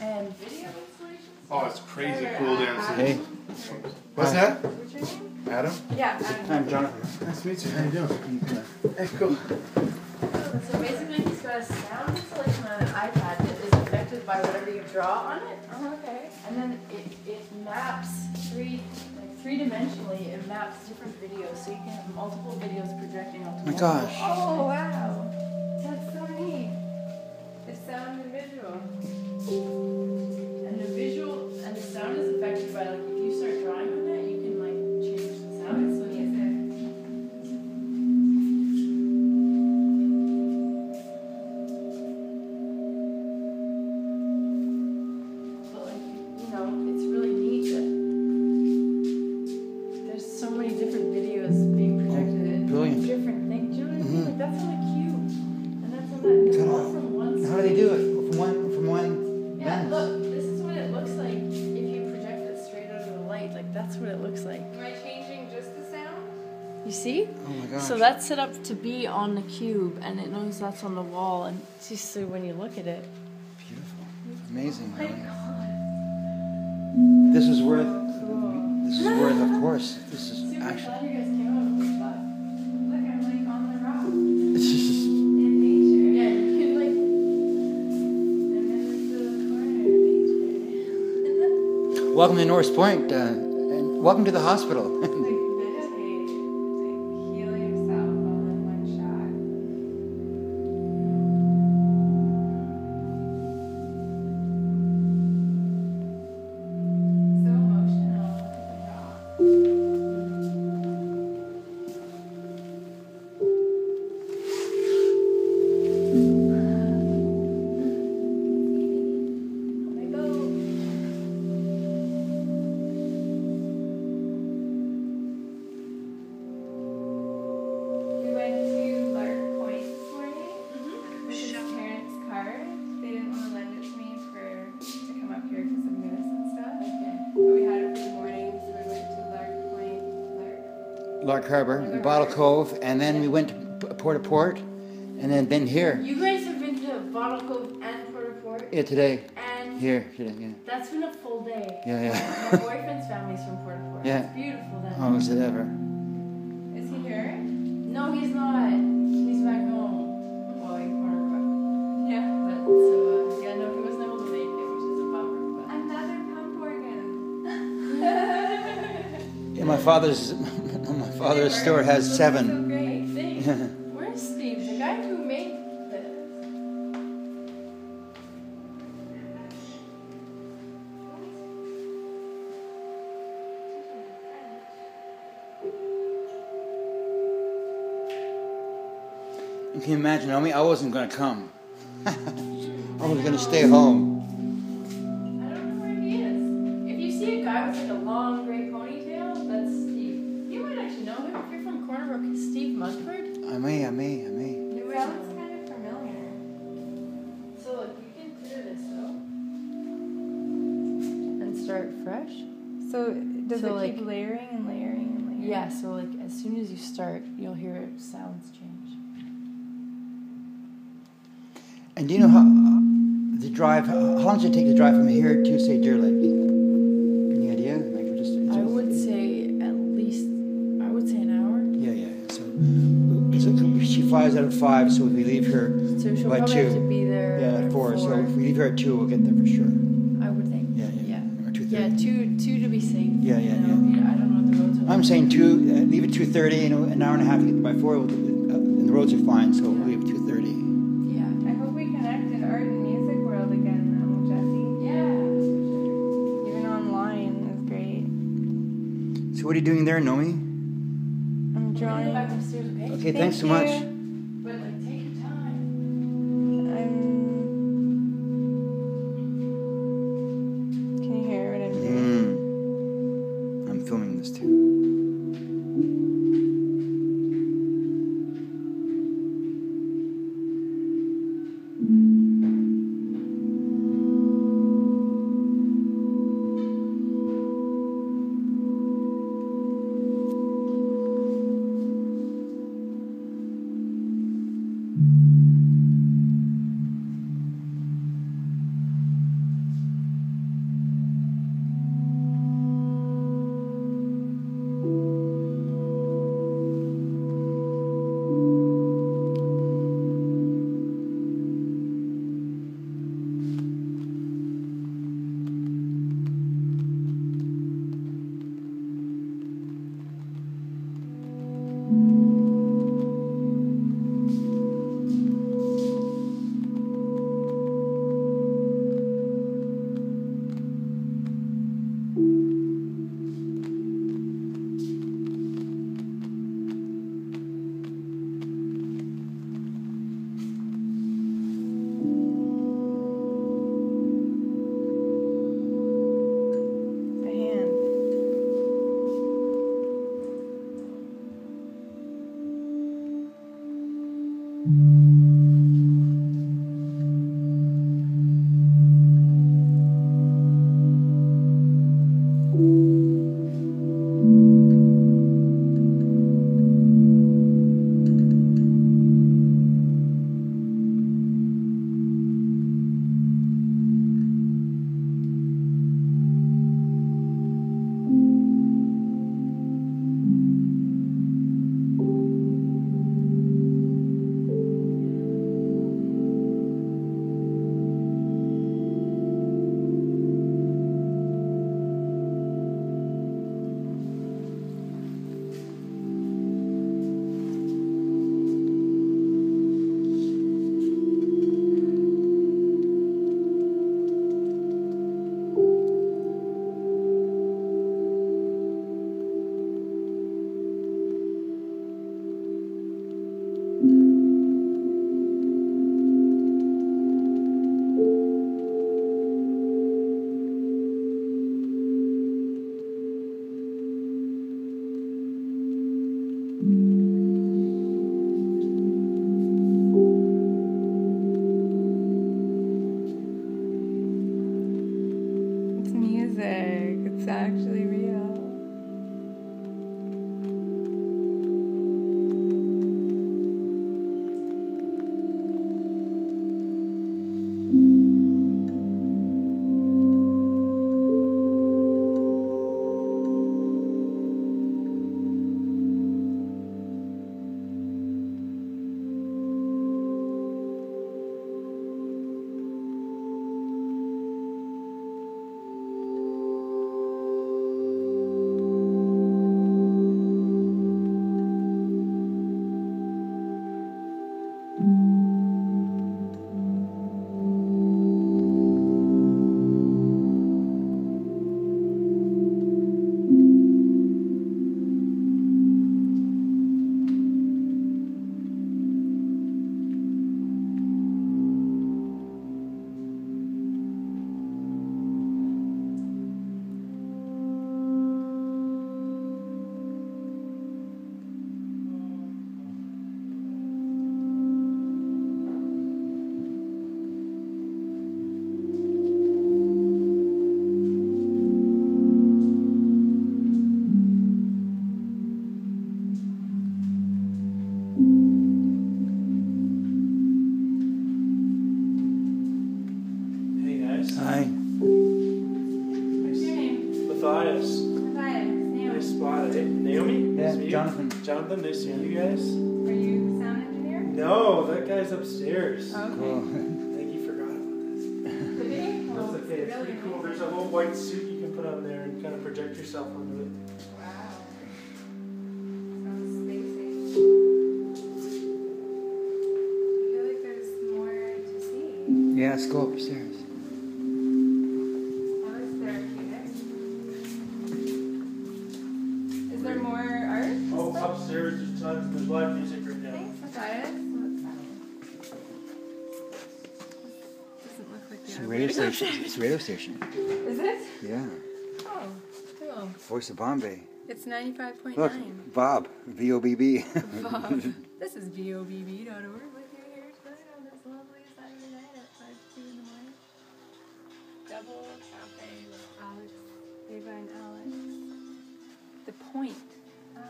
and video installations. Oh, it's crazy cool dancing. Hey. What's that? What's your name? Adam? Yeah, Adam. I'm Jonathan. Nice to meet you. How you doing? Hey, cool. So basically, he's got a sound installation on an iPad that is affected by whatever you draw on it. Oh, okay. And then it maps three-dimensionally. It maps different videos, so you can have multiple videos projecting onto. Oh my gosh. Oh wow, that's so neat. It's sound and visual. And the sound is affected by, like, if you start drawing on it, you can, like, change the sound. It's so easy. But, like, you know, it's really neat that there's so many different videos being projected in brilliant. different things. Do you know what I mean? Like, that's on a cube. And that's on that. It's all from one How do they do it? From one Yeah, lens? look, this is what it looks like if you project it straight out of the light. Like, that's what it looks like. Am I changing just the sound? You see? Oh my gosh. So that's set up to be on the cube, and it knows that's on the wall. And see, so when you look at it, Beautiful. Amazing. my Really. God. This is worth. Cool. This is worth, of course. This is Super actually. glad you guys came out with that. Look, I'm like on the rock It's just. in nature. Yeah, you can, like. And then there's the corner of nature. Welcome to Norris Point, and welcome to the hospital. Like meditate, like heal yourself all in one shot. So emotional. Look at the rock. My boat. We went to Lark Point this morning with his parents' car. They didn't want to lend it to me to come up here because of moose and stuff. But we had it for the morning, so we went to Lark Point, Lark Harbor, Bottle Cove, and then we went to Port to Port, and then been here. You guys have been to Bottle Cove and Port. Yeah, today. And Here, today, yeah. that's been a full day. Yeah, yeah. My boyfriend's family's from Port. Yeah. It's beautiful then. Oh, is it ever? Is he here? No, he's not. He's back home. Well, in Corner Yeah. But so, yeah, no, he wasn't able to make it, which is a bummer. But Another pump organ. Yeah, my father's store has So 7. great. Steve, Yeah. where's Steve? The guy who made this. You can imagine, I wasn't going to come. I was going to stay home. I don't know where he is. If you see a guy with like a long gray ponytail, that's Steve. You might actually know him if you're from Corner Brook. It's Steve Mudford. I may. You might Sounds know. kind of familiar. So look, you can clear this though, and start fresh. So does So, it like- keep layering and layering and layering? Yeah. So like as soon as you start, you'll hear sounds change. And do you know how the drive? How long does it take to drive from here to, say, Deer Lake? Any idea? Like just. I would say at least. I would say an hour. Yeah. So she flies out at 5, so if we leave her So she'll by probably 2. have to be there. Yeah, at 4. So for- if we leave her at 2, we'll get there for sure. I would think. Yeah. Or 2:30. Yeah, two to be safe. Yeah. You know, I don't know what the roads are. I'm saying 2. Leave at 2:30. An hour and a half to get there by 4. And the roads are fine, so we'll leave at 2:30. Yeah. I hope we connect in art and music world again, Jesse. Yeah. Even online is great. So what are you doing there, Nomi? I'm Go drawing. back upstairs, okay? Okay, thanks so much. But like, take your time. Can you hear what I'm doing? I'm filming this too. looks actually real. Hey guys. Hi. What's your name? Matthias. Matthias. Naomi. Nice spot, eh? Naomi? Nice to meet you. Jonathan. Jonathan, nice to meet you guys. Are you the sound engineer? No, that guy's upstairs. Okay. Cool. I think you forgot about this. Did he? That's okay, it's really pretty cool. amazing. There's a little white suit you can put on there and kind of project yourself onto it. Wow. Sounds spacey. I feel like there's more to see. Yeah, let's go upstairs. That was therapeutic. Is there more art? Oh, upstairs, there's tons. There's live music right now. Thanks, Matthias. What's that? Doesn't look like the It's a other radio video. station. It's a radio station. Is it? Yeah. Oh, cool. Voice of Bombay. It's 95.9. Look, Bob. VOBB. Bob. This is bobb.org with you here tonight on this lovely Saturday night at 5:02 in the morning. Double cafe with Alex, Ava and Alex. The Point. Ah.